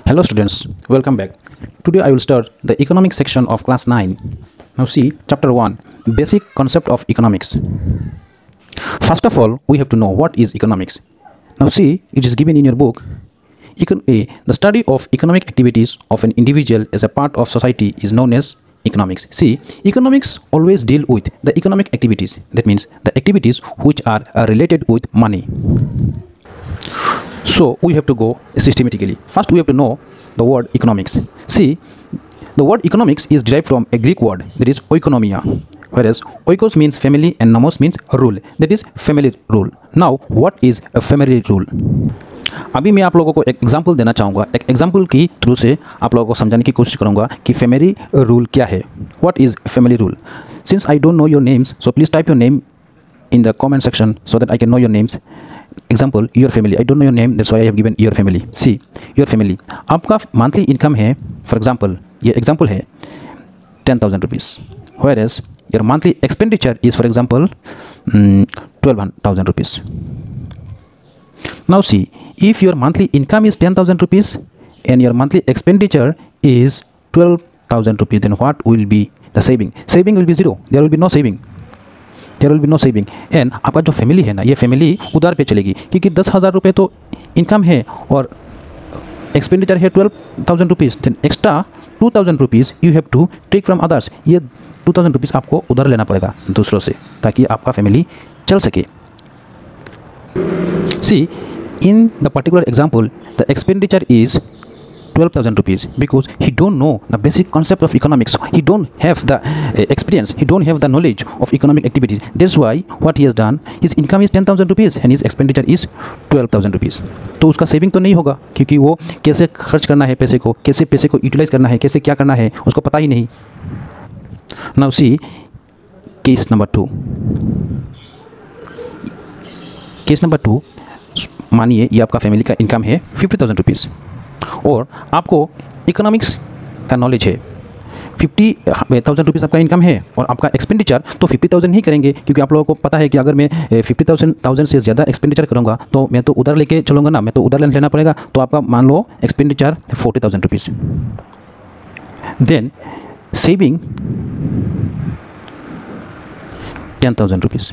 Hello students, welcome back. Today I will start the economics section of class 9. Now see chapter 1, basic concept of economics. First of all, we have to know what is economics. Now see, it is given in your book. The study of economic activities of an individual as a part of society is known as economics. See, economics always deal with the economic activities. That means the activities which are related with money. So we have to go systematically. First we have to know the word economics. See, the word economics is derived from a Greek word, that is oikonomia, whereas oikos means family and nomos means rule, that is family rule. Now what is a family rule? अभी मैं आप लोगों को एक example देना चाहूँगा. एक example की थ्रू से आप लोगों को समझाने की कोशिश करूँगा कि फैमिली रूल क्या है. What is family rule? Since I don't know your names, so please type your name in the comment section so that I can know your names. Example, your family. I don't know your name, that's why I have given your family. See, your family. आपका monthly income है, for example, ये example है 10,000 rupees. Whereas your monthly expenditure is, for example, 12,000 rupees. Now see, if your monthly income is 10,000 rupees and your monthly expenditure is 12,000 rupees, then what will be the saving? Saving will be zero. There will be no saving. There will be no saving. And आपका जो family है ना, ये family उधार पे चलेगी क्योंकि 10,000 रुपये तो इनकम है और एक्सपेंडिचर है 12,000 rupees. Then extra 2,000 rupees you have to take from others. ये 2,000 रुपीज़ आपको उधार लेना पड़ेगा दूसरों से ताकि आपका फैमिली चल सके. See, in the particular example the expenditure is 12,000 rupees because he don't know the basic concept of economics. He don't have the experience. He don't have the knowledge of economic activities. That's why what he has done, his income is 10,000 rupees and his expenditure is 12,000 rupees. तो उसका saving तो नहीं होगा क्योंकि वो कैसे खर्च करना है पैसे को, कैसे पैसे को यूटिलाइज करना है, कैसे क्या करना है उसको पता ही नहीं. Now see case number 2. Case number 2, मानिए ये आपका फैमिली का इनकम है 50,000 रुपीज़ और आपको इकोनॉमिक्स का नॉलेज है. 50,000 रुपीज़ आपका इनकम है और आपका एक्सपेंडिचर तो 50,000 ही करेंगे क्योंकि आप लोगों को पता है कि अगर मैं 50,000 से ज़्यादा एक्सपेंडिचर करूँगा तो मैं तो उधर लेके चलूँगा ना, मैं तो उधर लेना पड़ेगा. तो आपका मान लो expenditure 40,000 rupees. Then saving 10,000 rupees.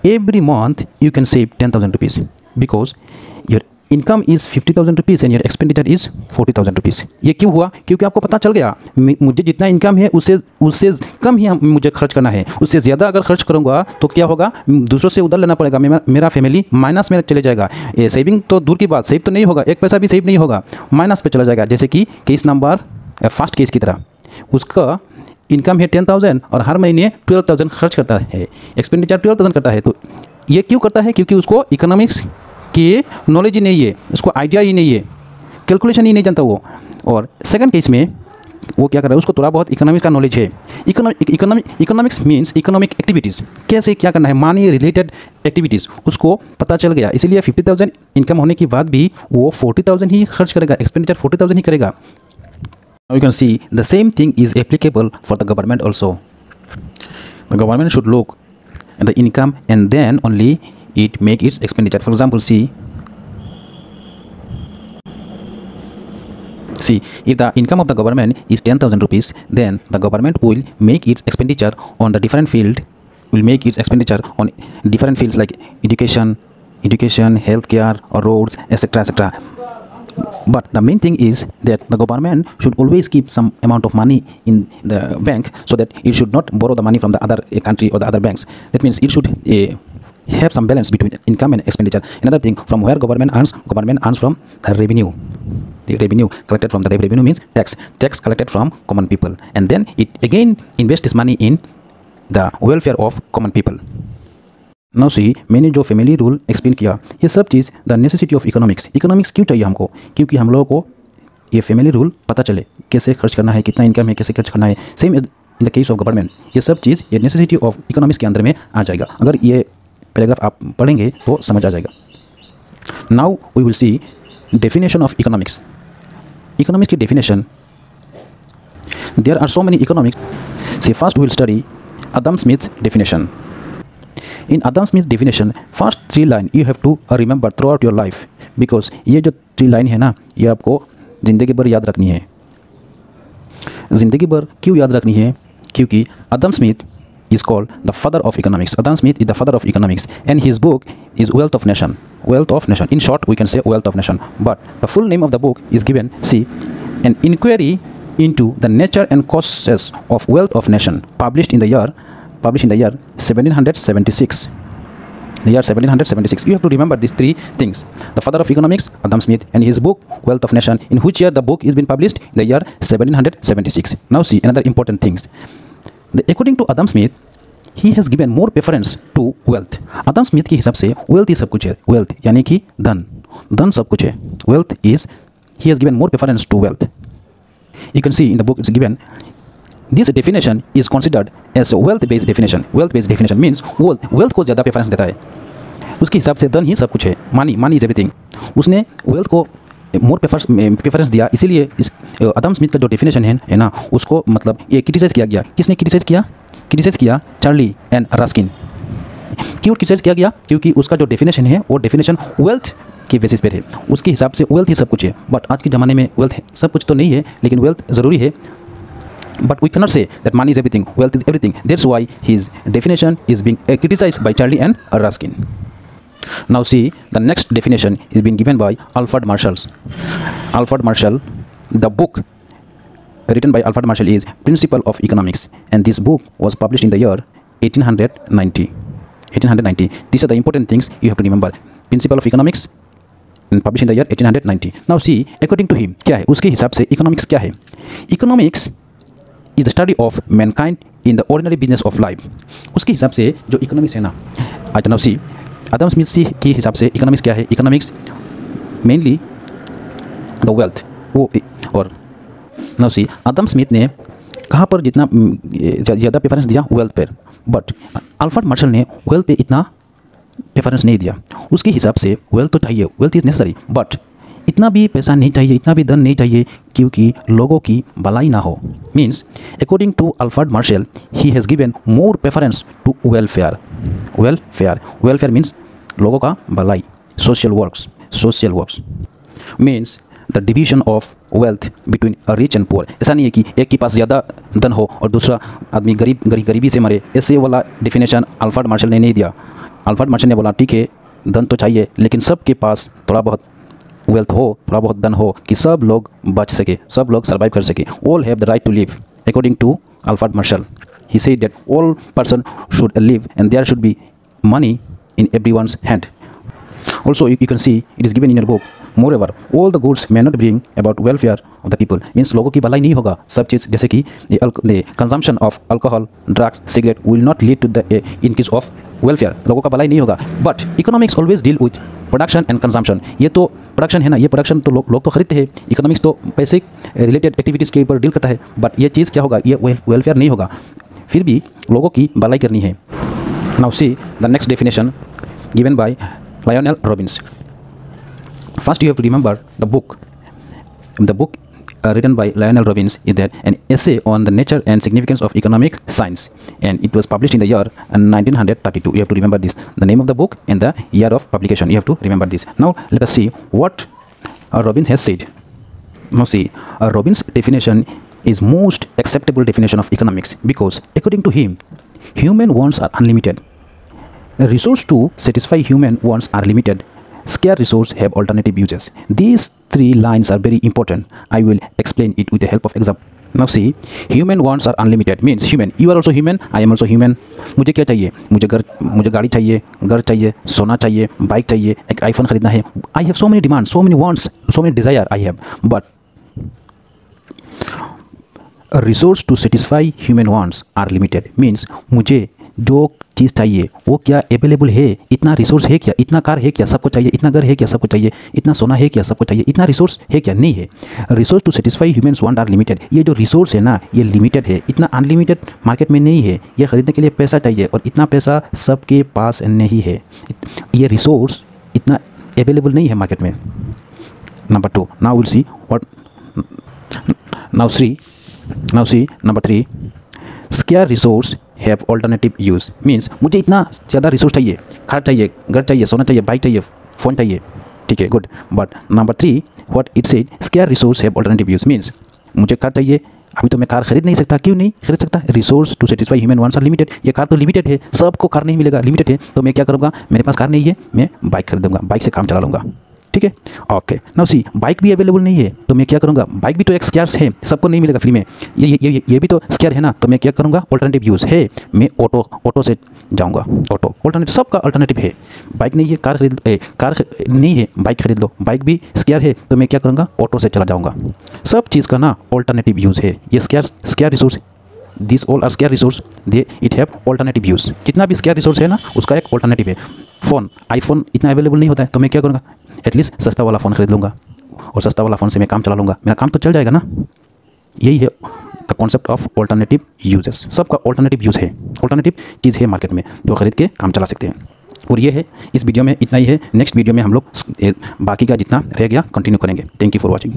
Every month you can save 10,000 rupees because your income is 50,000 rupees and your expenditure is 40,000 rupees. ये क्यों हुआ? क्योंकि आपको पता चल गया मुझे जितना इनकम है उससे कम ही मुझे खर्च करना है. उससे ज़्यादा अगर खर्च करूँगा तो क्या होगा, दूसरों से उधार लेना पड़ेगा, मेरा फैमिली माइनस में चले जाएगा. ये सेविंग तो दूर की बात, सेव तो नहीं होगा, एक पैसा भी सेव नहीं होगा, माइनस पे चला जाएगा. जैसे कि केस नंबर फर्स्ट केस की तरह, उसका इनकम है 10,000 और हर महीने 12,000 खर्च करता है, एक्सपेंडिचर 12,000 करता है. तो ये क्यों करता है? क्योंकि उसको इकोनॉमिक्स की नॉलेज ही नहीं है, उसको आइडिया ही नहीं है, कैलकुलेशन ही नहीं जानता वो. और सेकंड केस में वो क्या कर रहा है, उसको थोड़ा बहुत इकोनॉमिक्स का नॉलेज है. इकोनॉमिक्स मीन्स इकोनॉमिक एक्टिविटीज़, कैसे क्या करना है, मनी रिलेटेड एक्टिविटीज़ उसको पता चल गया. इसीलिए 50,000 इनकम होने के बाद भी वो 40,000 ही खर्च करेगा, एक्सपेंडिचर 40,000 ही करेगा. Now you can see the same thing is applicable for the government also. The government should look at the income and then only it make its expenditure. For example, see if the income of the government is 10,000 rupees, then the government will make its expenditure on the different field, will make its expenditure on different fields like education, healthcare, or roads, etc., etc. But the main thing is that the government should always keep some amount of money in the bank so that it should not borrow the money from the other country or the other banks. That means it should have some balance between income and expenditure. Another thing, from where government earns from the revenue. The revenue collected from the revenue means tax collected from common people, and then it again invests this money in the welfare of common people. Now see, मैंने जो family rule explain किया, ये सब चीज़ the necessity of economics. Economics क्यों चाहिए हमको? क्योंकि हम लोगों को ये फैमिली रूल पता चले, कैसे खर्च करना है, कितना इनकम है, कैसे खर्च करना है. Same as in the case of government. ये सब चीज़ ये नेसेसिटी ऑफ इकोनॉमिक्स के अंदर में आ जाएगा. अगर ये पैराग्राफ आप पढ़ेंगे तो समझ आ जाएगा. Now we will see definition of economics. Economics की definition, there are so many economics. See, first we will study Adam Smith's definition. In Adam Smith's definition, first 3 line you have to remember throughout your life, because ये जो 3 line है ना, ये आपको ज़िंदगी भर याद रखनी है। ज़िंदगी भर क्यों याद रखनी है? क्योंकि आदम Smith is called the father of economics. Adam Smith is the father of economics, and his book is Wealth of Nation. Wealth of Nation. In short, we can say Wealth of Nation. But the full name of the book is given. See, an inquiry into the nature and causes of wealth of nation, published in the year 1776. The year 1776. You have to remember these three things: the father of economics, Adam Smith, and his book Wealth of Nation. In which year the book is been published? In the year 1776. Now see another important things. According to Adam Smith, he has given more preference to wealth. Adam Smith के हिसाब से wealth ही सब कुछ है. Wealth यानी कि धन सब कुछ है. Wealth is, he has given more preference to wealth. You can see in the book it's given. This definition is considered as a wealth-based definition. Wealth-based definition means wealth को ज़्यादा preference देता है. उसके हिसाब से धन ही सब कुछ है. Money is everything. उसने wealth को मोर प्रेफरेंस दिया, इसीलिए इस आदम स्मिथ का जो डेफिनेशन है ना, उसको मतलब ये क्रिटिसाइज़ किया गया. किसने क्रिटिसाइज़ किया? Charlie and Ruskin. क्यों क्रिटिसाइज़ किया गया? क्योंकि उसका जो डेफिनेशन है वो डेफिनेशन वेल्थ के बेसिस पे है. उसके हिसाब से वेल्थ ही सब कुछ है. बट आज के ज़माने में वेल्थ सब कुछ तो नहीं है, लेकिन वेल्थ ज़रूरी है. But we cannot say that money is everything, wealth is everything. That's why his definition is being criticized by Charlie and Ruskin. Now see, the next definition is being given by Alfred Marshall. Alfred Marshall, the book written by Alfred Marshall is Principle of Economics, and this book was published in the year 1890. These are the important things you have to remember. Principle of Economics and published in the year 1890. Now see, according to him, क्या है? उसके हिसाब से economics क्या है? Economics is the study of mankind in the ordinary business of life. उसके हिसाब से जो economics है ना, now see, आदम स्मिथ के हिसाब से इकोनॉमिक्स क्या है? Economics mainly the wealth. वो और नाउ सी, आदम स्मिथ ने कहाँ पर जितना ज़्यादा प्रेफरेंस दिया? वेल्थ पर. बट अल्फ्रेड मार्शल ने वेल्थ पे इतना प्रेफरेंस नहीं दिया. उसके हिसाब से वेल्थ तो चाहिए, वेल्थ इज़ नेसेसरी, बट इतना भी पैसा नहीं चाहिए, इतना भी धन नहीं चाहिए क्योंकि लोगों की भलाई ना हो. Means according to Alfred Marshall, he has given more preference to welfare. Welfare means लोगों का भलाई. Social works means the division of wealth between a rich and poor. ऐसा नहीं है कि एक के पास ज़्यादा धन हो और दूसरा आदमी गरीबी से मरे. ऐसे वाला डिफिनेशन अल्फ्रेड मार्शल ने नहीं दिया. अल्फ्रेड मार्शल ने बोला ठीक है, धन तो चाहिए, लेकिन सबके पास थोड़ा बहुत वेल्थ हो, थोड़ा बहुत धन हो कि सब लोग बच सके, सब लोग सर्वाइव कर सके. All have the right to live. According to Alfred Marshall, he said that all person should live and there should be money in everyone's hand. Also you can see it is given in your book. Moreover, all the goods may not bring about welfare of the people. Means लोगों की भलाई नहीं होगा. सब चीज़ जैसे कि the consumption of alcohol, drugs, cigarette will not lead to the increase of welfare. लोगों का भलाई नहीं होगा. But economics always deal with production and consumption. ये तो प्रोडक्शन है ना, ये प्रोडक्शन तो लोग तो खरीदते हैं. इकोनॉमिक्स तो पैसे रिलेटेड एक्टिविटीज़ के ऊपर डील करता है. बट ये चीज़ क्या होगा? ये वेलफेयर नहीं होगा. फिर भी लोगों की भलाई करनी है. Now see the next definition given by Lionel Robbins. First you have to remember the book. Written by Lionel Robbins is that an essay on the nature and significance of economic science, and it was published in the year 1932. You have to remember this, the name of the book and the year of publication. You have to remember this. Now let us see what Robbins has said. Now see, Robbins' definition is most acceptable definition of economics because according to him, human wants are unlimited. Resources to satisfy human wants are limited. Scarce resources have alternative uses. These three lines are very important. I will explain it with the help of example. Now see, human wants are unlimited means human. You are also human. I am also human. मुझे क्या चाहिए? मुझे गाड़ी चाहिए, घर चाहिए, सोना चाहिए, बाइक चाहिए, एक आईफोन खरीदना है. I have so many demands, so many wants, so many desire I have. But a resource to satisfy human wants are limited means मुझे जो चीज़ चाहिए वो क्या अवेलेबल है? इतना रिसोर्स है क्या? इतना कार है क्या? सबको चाहिए. इतना घर है क्या? सबको चाहिए. इतना सोना है क्या? सबको चाहिए. इतना रिसोर्स है क्या? नहीं है. Resource to satisfy humans want are limited. ये जो रिसोर्स है ना, ये लिमिटेड है. इतना अनलिमिटेड मार्केट में नहीं है. ये खरीदने के लिए पैसा चाहिए और इतना पैसा सबके पास नहीं है. ये रिसोर्स इतना अवेलेबल नहीं है मार्केट में. Number 2. Now will see what now see number 3. Scarce resource have alternative use means मुझे इतना ज़्यादा रिसोर्स चाहिए, कार चाहिए, घर चाहिए, सोना चाहिए, बाइक चाहिए, फ़ोन चाहिए, ठीक है, good. But number 3 what it said, square resource have alternative use, means मुझे कार चाहिए, अभी तो मैं कार खरीद नहीं सकता। क्यों नहीं खरीद सकता? Resource to satisfy human wants are limited. ये कार तो लिमिटेड है, सबको कार नहीं मिलेगा, लिमिटेड है। तो मैं क्या करूँगा, मेरे पास कार नहीं है, मैं बाइक खरीदूंगा, बाइक से काम चला लूँगा। ठीक है, ओके। नाउ सी, बाइक भी अवेलेबल नहीं है तो मैं क्या करूँगा, बाइक भी तो एक स्केयर्स है, सबको नहीं मिलेगा फ्री में, ये भी तो स्केयर है ना। तो मैं क्या करूँगा, अल्टरनेटिव यूज़ है, मैं ऑटो से जाऊँगा। ऑटो अल्टरनेटिव, सबका अल्टरनेटिव है। बाइक नहीं है, कार नहीं है, बाइक खरीद लो। बाइक भी स्केयर है तो मैं क्या करूँगा, ऑटो से चला जाऊँगा। सब चीज़ का ना अल्टरनेटिव यूज़ है। ये scarce resource, this all are scarce resource, they it have alternative use. कितना भी स्केयर रिसोर्स है ना, उसका एक अल्टरनेटिव है। फ़ोन, आईफोन इतना अवेलेबल नहीं होता है तो मैं क्या करूँगा, एटलीस्ट सस्ता वाला फ़ोन खरीद लूँगा और सस्ता वाला फ़ोन से मैं काम चला लूँगा, मेरा काम तो चल जाएगा ना। यही है the concept of alternative uses. सबका अल्टरनेटिव यूज़ है, अल्टरनेटिव चीज़ है मार्केट में जो खरीद के काम चला सकते हैं। और ये है, इस वीडियो में इतना ही है। नेक्स्ट वीडियो में हम लोग बाकी का जितना रह गया कंटिन्यू करेंगे। Thank you for watching.